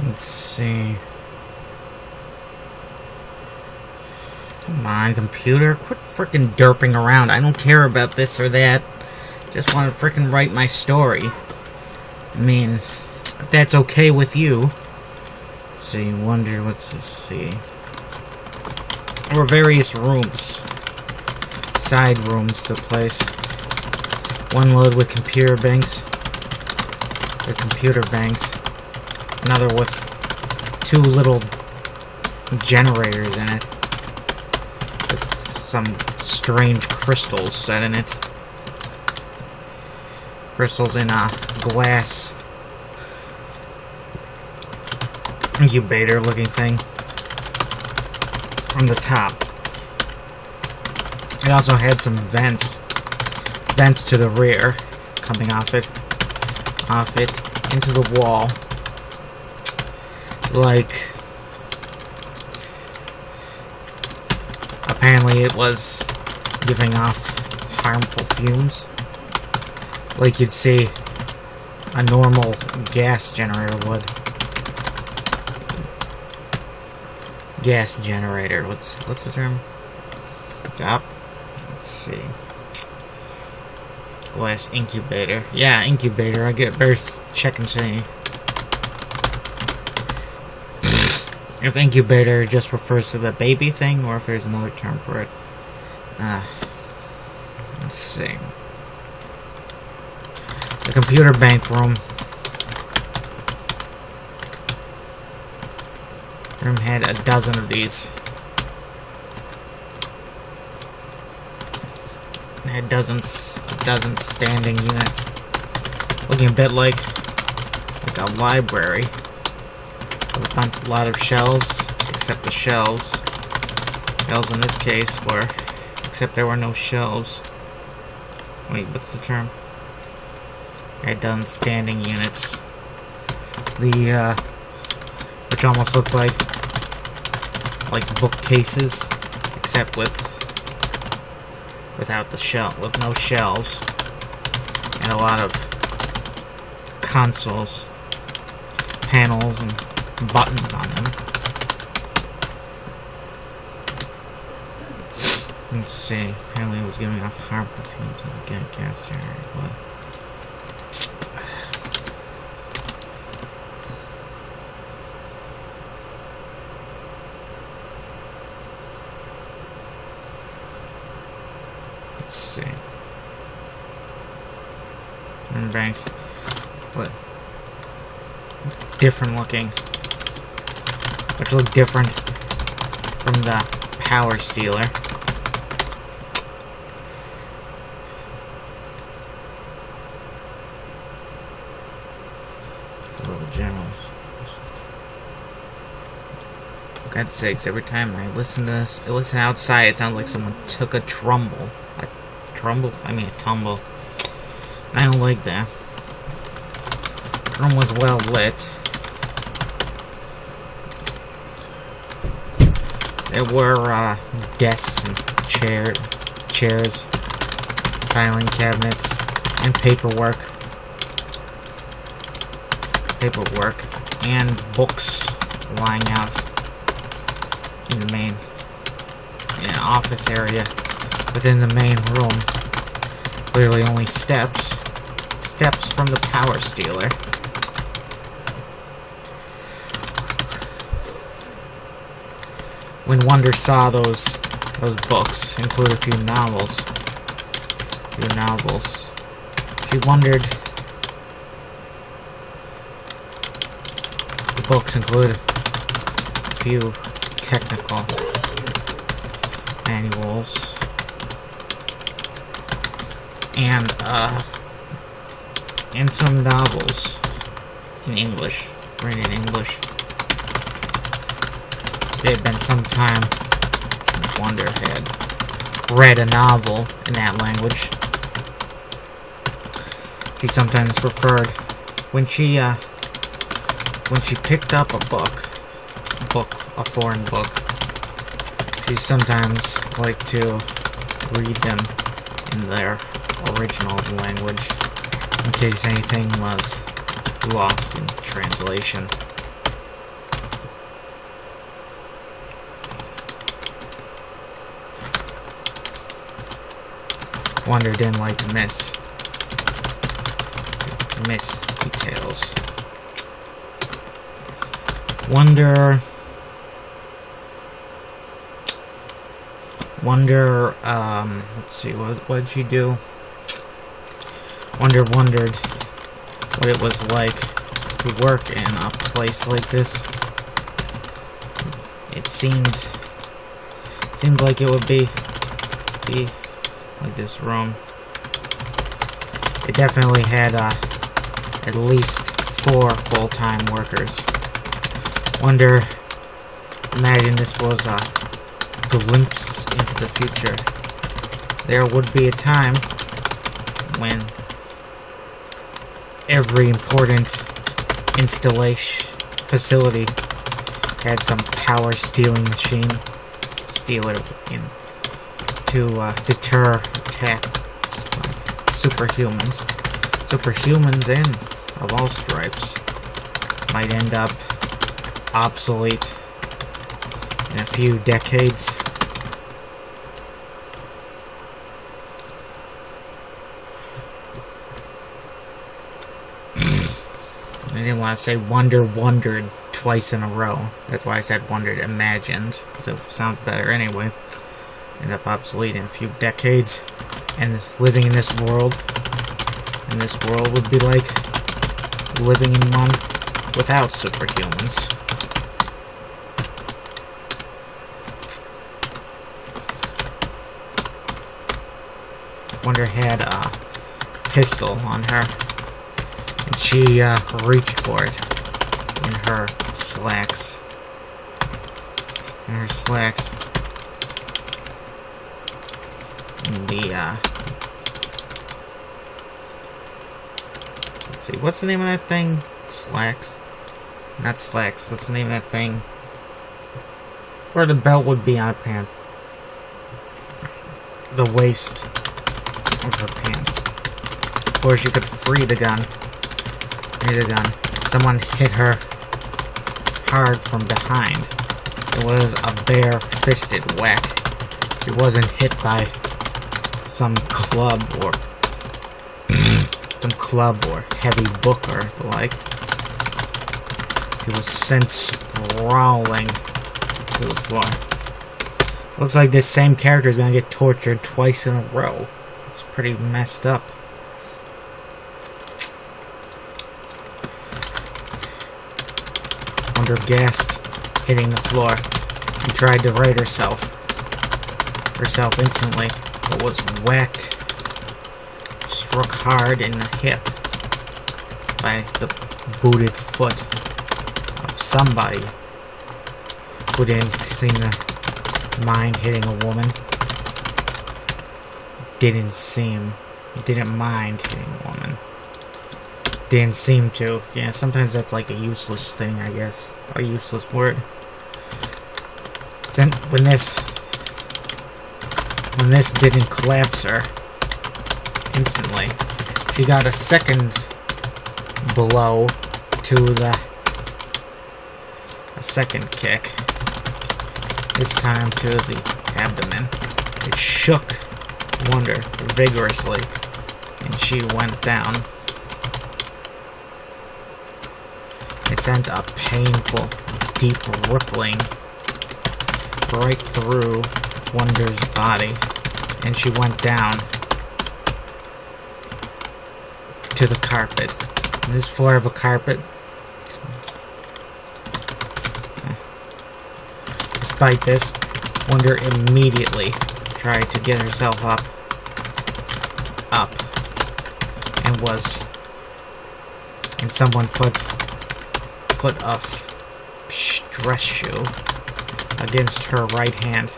Let's see. Come on, computer. Quit frickin' derping around. I don't care about this or that. Just want to frickin' write my story. I mean, if that's okay with you. So you wonder what's to see. There were various rooms. Side rooms to the place. One loaded with computer banks. Another with 2 little generators in it. With some strange crystals set in it. Crystals in a glass incubator looking thing on the top. It also had some vents to the rear coming off it into the wall, like apparently it was giving off harmful fumes like you'd see a normal gas generator would. Gas generator, what's the term? Yep. Let's see. Glass incubator. Yeah, incubator. I get better check and see if incubator just refers to the baby thing or if there's another term for it. Let's see. The computer bank room. Room had a dozen of these. It had a dozen standing units, looking a bit like a library with a lot of shelves, except the shelves in this case were, except there were no shelves. Wait, what's the term? It had done standing units. Which almost looked like bookcases, except without the with no shelves, and a lot of consoles, panels, and buttons on them. Let's see. Apparently, it was giving off harmful fumes in the gas generator. But let's see. Banks, but different looking, which look different from the power stealer. Little generals. For God's sakes, every time I listen to this, I listen outside, it sounds like someone took a tumble. A tumble? I don't like that. The room was well lit. There were desks and chairs, filing cabinets, and paperwork, and books lying out in the main office area within the main room. Clearly only steps from the power stealer. When Wonder saw those books, include a few novels, she wondered. The books include a few technical manuals and some novels in English, written in English. It had been some time since Wonder had read a novel in that language. She sometimes preferred when she picked up a foreign book. She sometimes liked to read them in their original language, in case anything was lost in translation. Wonder didn't like to miss details. Wonder, let's see, what did she do? Wonder wondered what it was like to work in a place like this. It seemed like it would be like this room. It definitely had at least 4 full-time workers. Wonder, imagine this was a glimpse into the future. There would be a time when every important installation facility had some power stealing machine in to deter attack superhumans. Superhumans and of all stripes might end up obsolete in a few decades. I didn't want to say wondered twice in a row. That's why I said wondered imagined, because it sounds better anyway. End up obsolete in a few decades, and living in this world would be like living in one without superhumans. Wonder had a pistol on her, and she reached for it in her slacks. Let's see, what's the name of that thing? Slacks? Not slacks. What's the name of that thing? Where the belt would be on her pants. The waist of her pants. Of course, you could free the gun. Someone hit her hard from behind. It was a bare-fisted whack. She wasn't hit by some club or heavy book or the like. She was sent sprawling to the floor. Looks like this same character is gonna get tortured twice in a row. It's pretty messed up. Wonder gasped, hitting the floor. She tried to right herself instantly, but was whacked, struck hard in the hip by the booted foot of somebody who didn't seem to mind hitting a woman. Didn't mind hitting a woman. Didn't seem to. Yeah, sometimes that's like a useless thing, I guess. A useless word. When this didn't collapse her instantly, she got a second blow to a second kick. This time to the abdomen. It shook Wonder vigorously, and she went down. It sent a painful, deep rippling right through Wonder's body, and she went down to the carpet. This floor of a carpet. Despite this, Wonder immediately tried to get herself up, and someone put a dress shoe against her right hand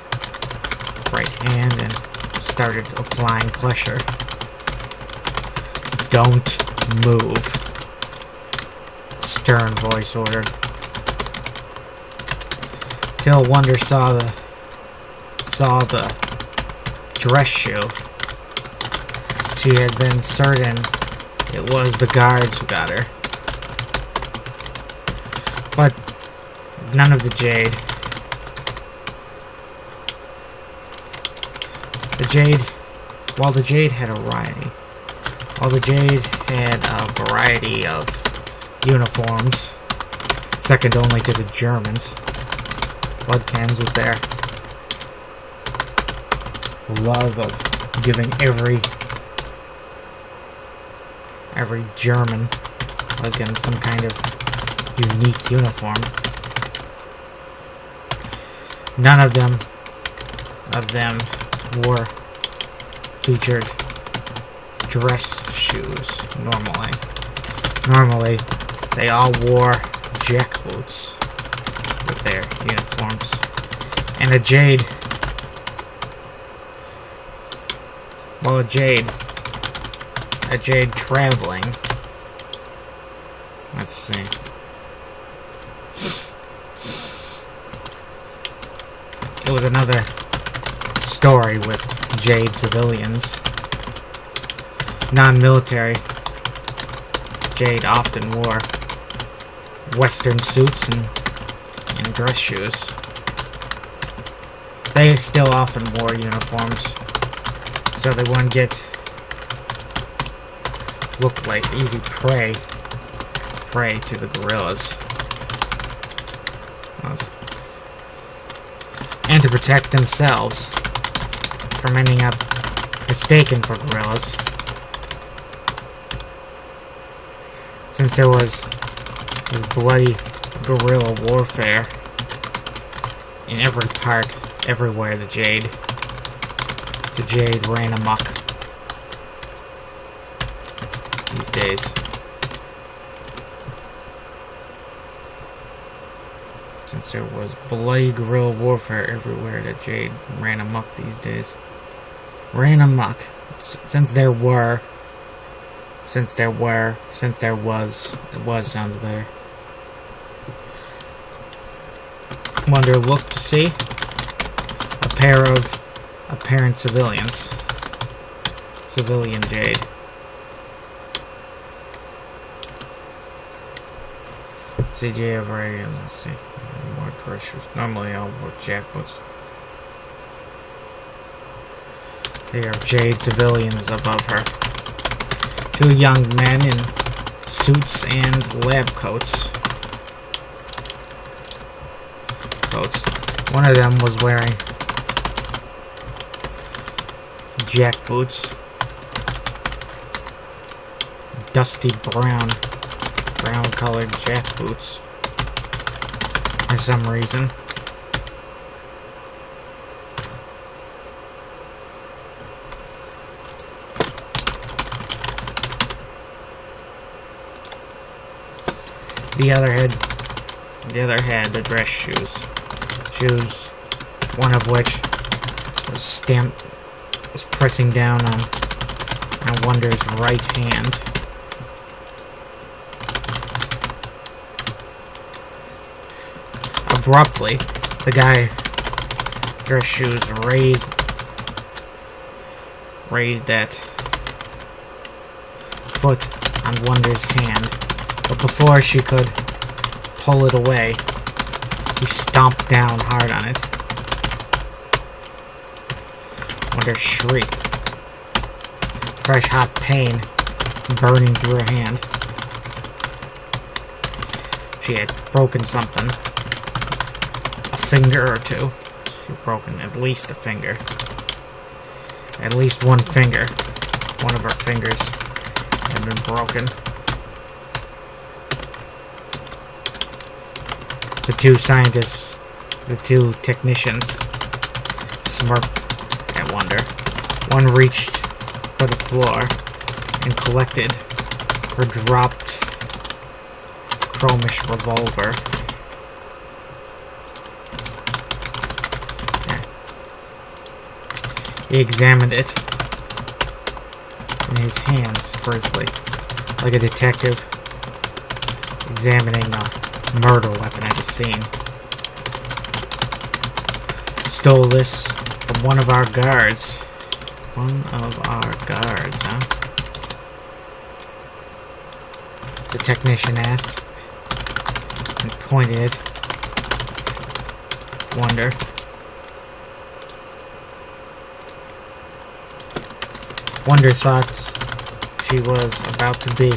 and started applying pressure. "Don't move," stern voice ordered. Till Wonder saw the dress shoe. She had been certain it was the guards who got her. But none of the jade. The jade While the Jade had a variety of uniforms, second only to the Germans, Bloodcans with their love of giving every German Bloodcan some kind of unique uniform. None of them wore featured dress shoes normally. Normally, they all wore jackboots with their uniforms. And a Jade, well, a Jade traveling. Let's see. It was another story with Jade civilians. Non-military, Jade often wore Western suits and dress shoes. They still often wore uniforms, so they wouldn't look like easy prey to the guerrillas. And to protect themselves from ending up mistaken for guerrillas. Since there was this bloody guerrilla warfare in every part, everywhere, the Jade ran amok these days. Since there was bloody guerrilla warfare everywhere, the Jade ran amok these days. Ran amok. Since there was, it was sounds better. Wonder, look to see a pair of apparent civilians. Civilian Jade. CJ of radio, let's see. More pressures. Normally I'll work jackboots. They are Jade civilians above her. Two young men in suits and lab coats. One of them was wearing jackboots. Dusty brown colored jackboots. For some reason. The other had the dress shoes. One of which was pressing down on Wonder's right hand. Abruptly, the guy dress shoes raised that foot on Wonder's hand, but before she could pull it away, he stomped down hard on it. Wonder shrieked. Fresh hot pain burning through her hand. She had broken something. A finger or two. She had broken at least a finger. At least one finger. One of her fingers had been broken. The two scientists, the two technicians, smirked at Wonder. One reached for the floor and collected her dropped chromish revolver. He examined it in his hands briefly, like a detective examining a murder weapon at the scene. Stole this from one of our guards. One of our guards, huh? The technician asked and pointed. Wonder. Wonder thought she was about to be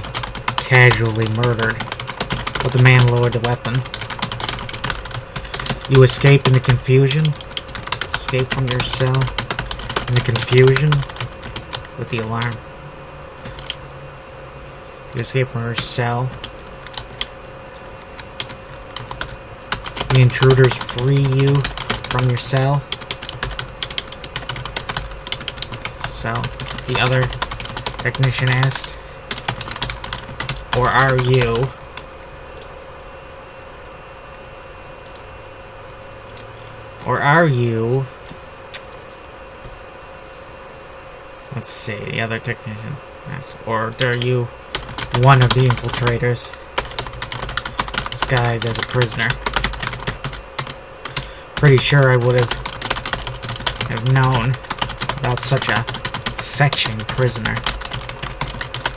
casually murdered, but the man lowered the weapon. You escape in the confusion. Escape from your cell in the confusion with the alarm. You escape from your cell. The intruders free you from your cell. The other technician asked. Or are you? Or are you? Let's see, the other technician asked. Or are you one of the infiltrators disguised as a prisoner? Pretty sure I would have known about such a fetching prisoner.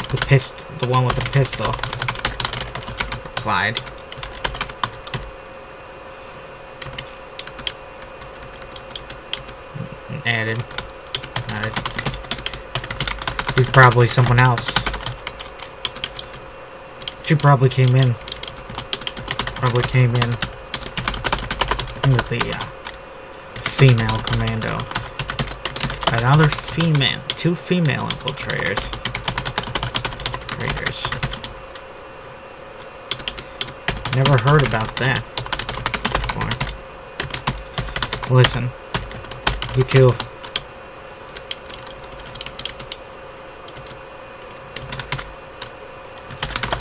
The one with the pistol replied. Added. He's probably someone else. She probably came in. With the female commando. Another female. 2 female infiltrators. Never heard about that before. Listen. You two.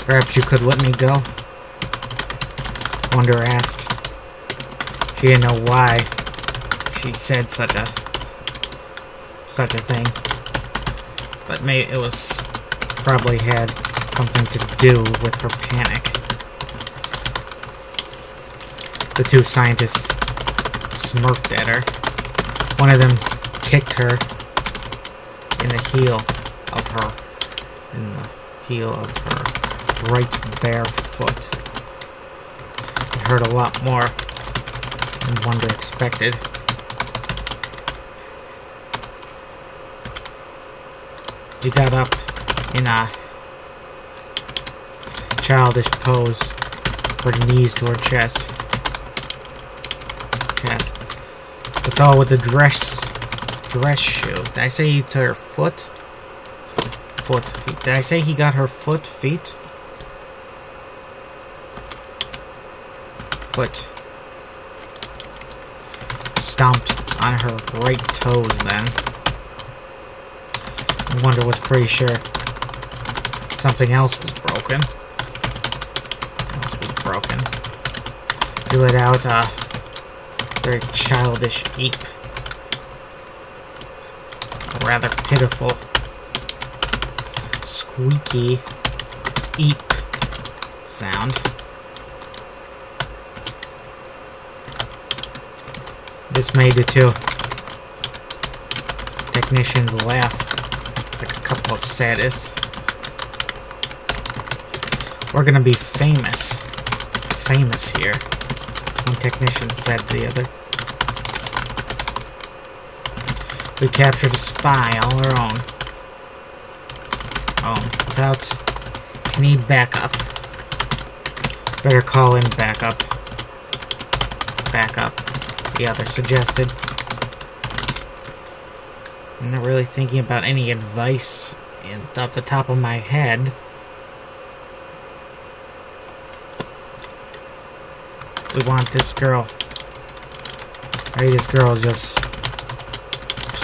Perhaps you could let me go? Wonder asked. She didn't know why she said such a thing, but maybe it was probably had something to do with her panic. The 2 scientists smirked at her. One of them kicked her in the heel of her right bare foot. It hurt a lot more than Wonder expected. She got up in a childish pose, her knees to her chest. The fellow with the dress shoe. Did I say to her feet? Did I say he got her feet? Foot. Stomped on her right toes then. Wonder was pretty sure something else was broken. He let out a very childish eep. A rather pitiful, squeaky eep sound. This made the 2 technicians laugh like a couple of sadists. We're gonna be famous here, one technician said to the other. We captured a spy all our own. Without any backup. Better call in backup. The other suggested. I'm not really thinking about any advice off the top of my head. We want this girl. Maybe this girl is just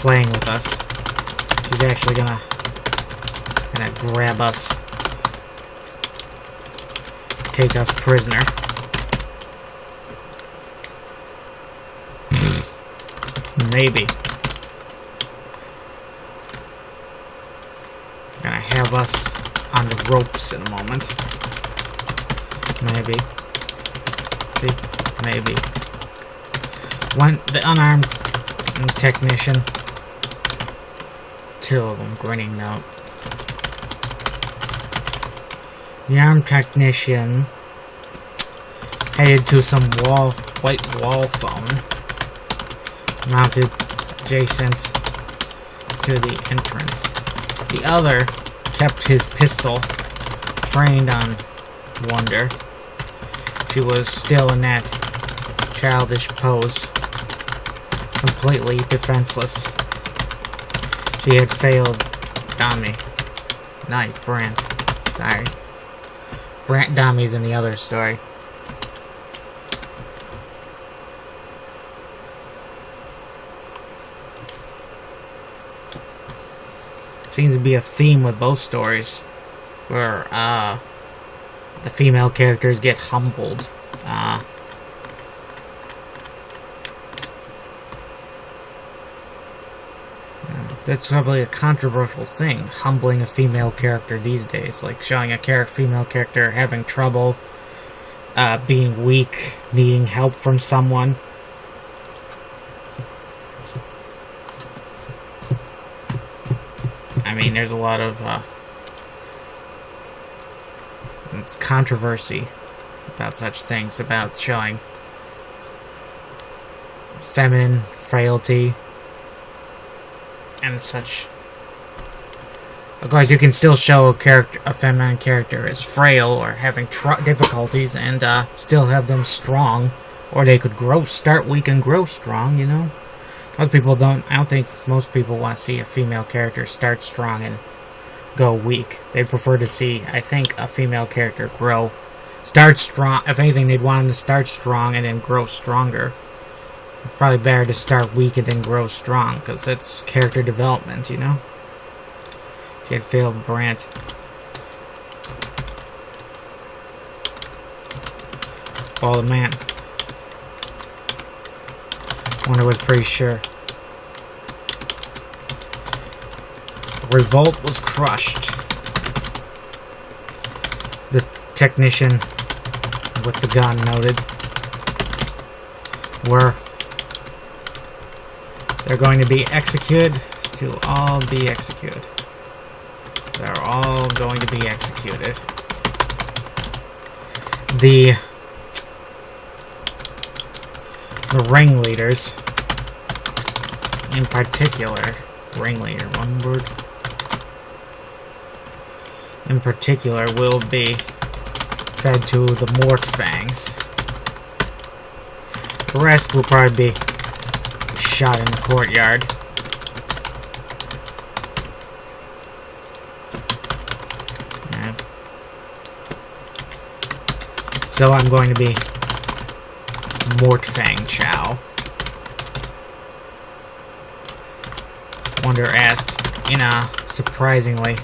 playing with us. She's actually gonna grab us. Take us prisoner. Maybe. Gonna have us on the ropes in a moment. Maybe. Maybe. The unarmed technician. 2 of them grinning now. The armed technician headed to some white wall phone mounted adjacent to the entrance. The other kept his pistol trained on Wonder. She was still in that childish pose, completely defenseless. She had failed Dami. Brant. Sorry. Brant Dami's in the other story. Seems to be a theme with both stories, where the female characters get humbled. That's probably a controversial thing, humbling a female character these days, like showing a female character having trouble, being weak, needing help from someone. I mean, there's a lot of controversy about such things, about showing feminine frailty and such. Of course, you can still show a feminine character as frail or having difficulties and still have them strong, or they could start weak and grow strong, you know? I don't think most people want to see a female character start strong and go weak. They prefer to see, I think, a female character start strong. If anything, they'd want them to start strong and then grow stronger. Probably better to start weak and then grow strong, because it's character development, you know? She had failed Brant. Oh, the man. Wonder was pretty sure. Revolt was crushed. The technician with the gun noted. They're going to be executed. To all be executed. They're all going to be executed. The ringleaders, in particular, ringleader, one word, in particular, will be fed to the Mort Fangs. The rest will probably be shot in the courtyard. Yeah. So I'm going to be Mortfang Chow. Wonder asked in a surprisingly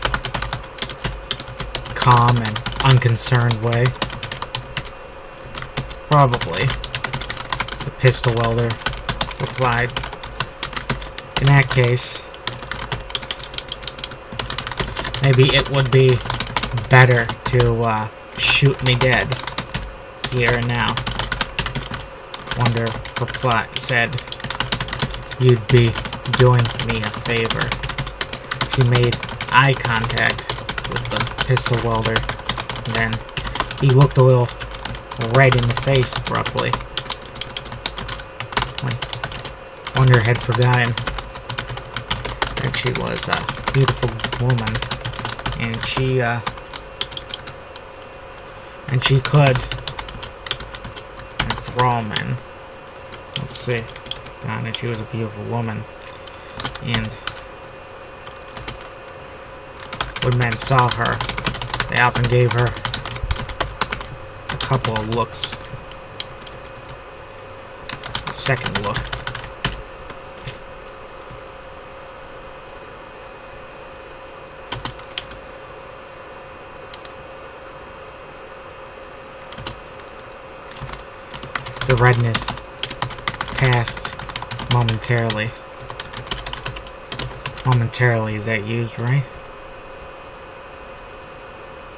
calm and unconcerned way. Probably. The pistol welder replied. In that case, maybe it would be better to shoot me dead here and now. Wonder said, "You'd be doing me a favor." She made eye contact with the pistol welder. Then he looked a little red in the face abruptly. Wonder had forgotten that she was a beautiful woman, and she could enthrall men. Let's see. Found that she was a beautiful woman, and when men saw her, they often gave her a couple of looks. A second look. The redness passed momentarily. Momentarily, is that used, right?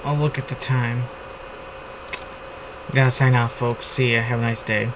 I'll look at the time. Gotta sign off, folks. See ya. Have a nice day.